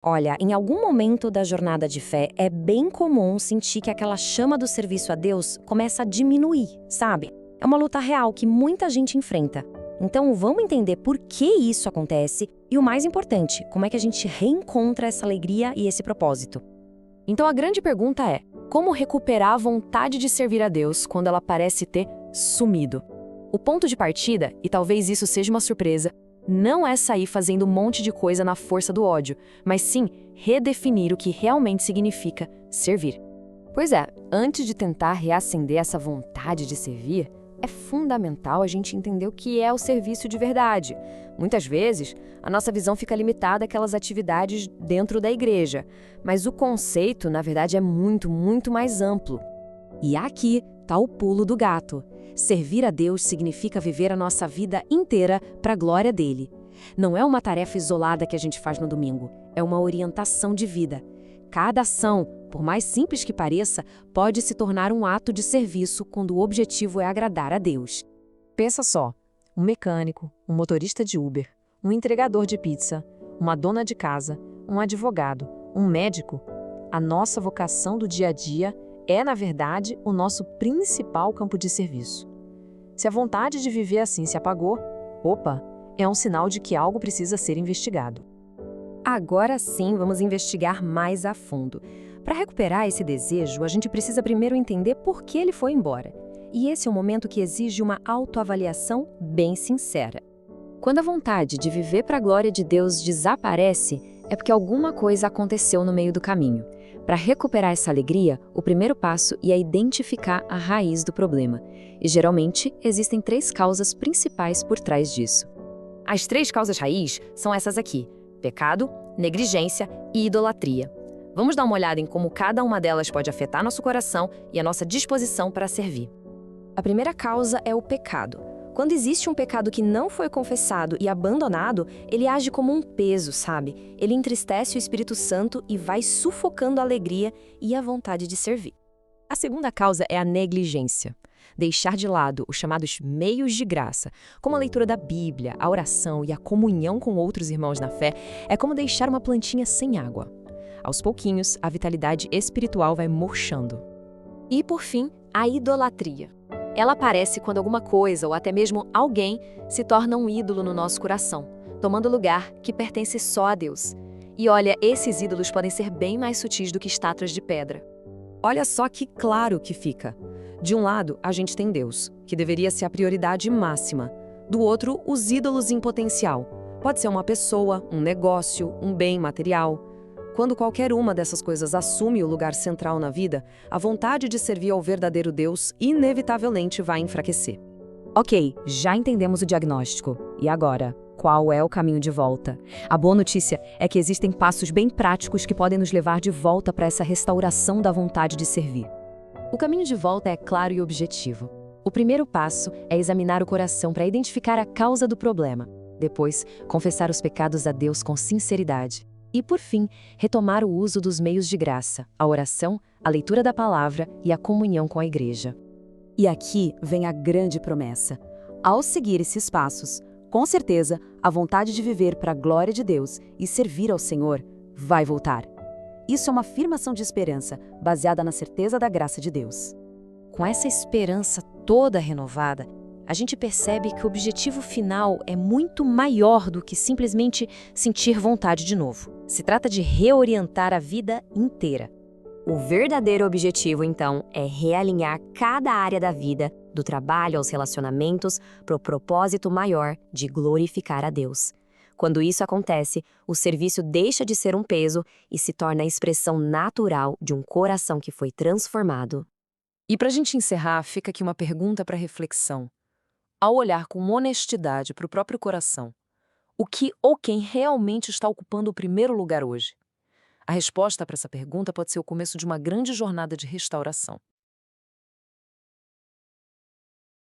Olha, em algum momento da jornada de fé, é bem comum sentir que aquela chama do serviço a Deus começa a diminuir, sabe? É uma luta real que muita gente enfrenta. Então, vamos entender por que isso acontece e, o mais importante, como é que a gente reencontra essa alegria e esse propósito. Então a grande pergunta é: como recuperar a vontade de servir a Deus quando ela parece ter sumido? O ponto de partida, e talvez isso seja uma surpresa, não é sair fazendo um monte de coisa na força do ódio, mas sim redefinir o que realmente significa servir. Pois é, antes de tentar reacender essa vontade de servir, é fundamental a gente entender o que é o serviço de verdade. Muitas vezes, a nossa visão fica limitada àquelas atividades dentro da igreja, mas o conceito, na verdade, é muito, muito mais amplo. E aqui está o pulo do gato. Servir a Deus significa viver a nossa vida inteira para a glória dele. Não é uma tarefa isolada que a gente faz no domingo, é uma orientação de vida. Cada ação, por mais simples que pareça, pode se tornar um ato de serviço quando o objetivo é agradar a Deus. Pensa só, um mecânico, um motorista de Uber, um entregador de pizza, uma dona de casa, um advogado, um médico. A nossa vocação do dia a dia é, na verdade, o nosso principal campo de serviço. Se a vontade de viver assim se apagou, opa, é um sinal de que algo precisa ser investigado. Agora sim, vamos investigar mais a fundo. Para recuperar esse desejo, a gente precisa primeiro entender por que ele foi embora. E esse é um momento que exige uma autoavaliação bem sincera. Quando a vontade de viver para a glória de Deus desaparece, é porque alguma coisa aconteceu no meio do caminho. Para recuperar essa alegria, o primeiro passo é identificar a raiz do problema. E geralmente, existem 3 causas principais por trás disso. As 3 causas raiz são essas aqui: pecado, negligência e idolatria. Vamos dar uma olhada em como cada uma delas pode afetar nosso coração e a nossa disposição para servir. A primeira causa é o pecado. Quando existe um pecado que não foi confessado e abandonado, ele age como um peso, sabe? Ele entristece o Espírito Santo e vai sufocando a alegria e a vontade de servir. A segunda causa é a negligência. Deixar de lado os chamados meios de graça, como a leitura da Bíblia, a oração e a comunhão com outros irmãos na fé, é como deixar uma plantinha sem água. Aos pouquinhos, a vitalidade espiritual vai murchando. E, por fim, a idolatria. Ela aparece quando alguma coisa ou até mesmo alguém se torna um ídolo no nosso coração, tomando lugar que pertence só a Deus. E olha, esses ídolos podem ser bem mais sutis do que estátuas de pedra. Olha só que claro que fica. De um lado, a gente tem Deus, que deveria ser a prioridade máxima. Do outro, os ídolos em potencial. Pode ser uma pessoa, um negócio, um bem material. Quando qualquer uma dessas coisas assume o lugar central na vida, a vontade de servir ao verdadeiro Deus inevitavelmente vai enfraquecer. Ok, já entendemos o diagnóstico. E agora? Qual é o caminho de volta? A boa notícia é que existem passos bem práticos que podem nos levar de volta para essa restauração da vontade de servir. O caminho de volta é claro e objetivo. O primeiro passo é examinar o coração para identificar a causa do problema. Depois, confessar os pecados a Deus com sinceridade. E, por fim, retomar o uso dos meios de graça, a oração, a leitura da palavra e a comunhão com a igreja. E aqui vem a grande promessa. Ao seguir esses passos, com certeza, a vontade de viver para a glória de Deus e servir ao Senhor vai voltar. Isso é uma afirmação de esperança, baseada na certeza da graça de Deus. Com essa esperança toda renovada, a gente percebe que o objetivo final é muito maior do que simplesmente sentir vontade de novo. Se trata de reorientar a vida inteira. O verdadeiro objetivo, então, é realinhar cada área da vida, do trabalho aos relacionamentos, para o propósito maior de glorificar a Deus. Quando isso acontece, o serviço deixa de ser um peso e se torna a expressão natural de um coração que foi transformado. E para a gente encerrar, fica aqui uma pergunta para reflexão. Ao olhar com honestidade para o próprio coração, o que ou quem realmente está ocupando o primeiro lugar hoje? A resposta para essa pergunta pode ser o começo de uma grande jornada de restauração.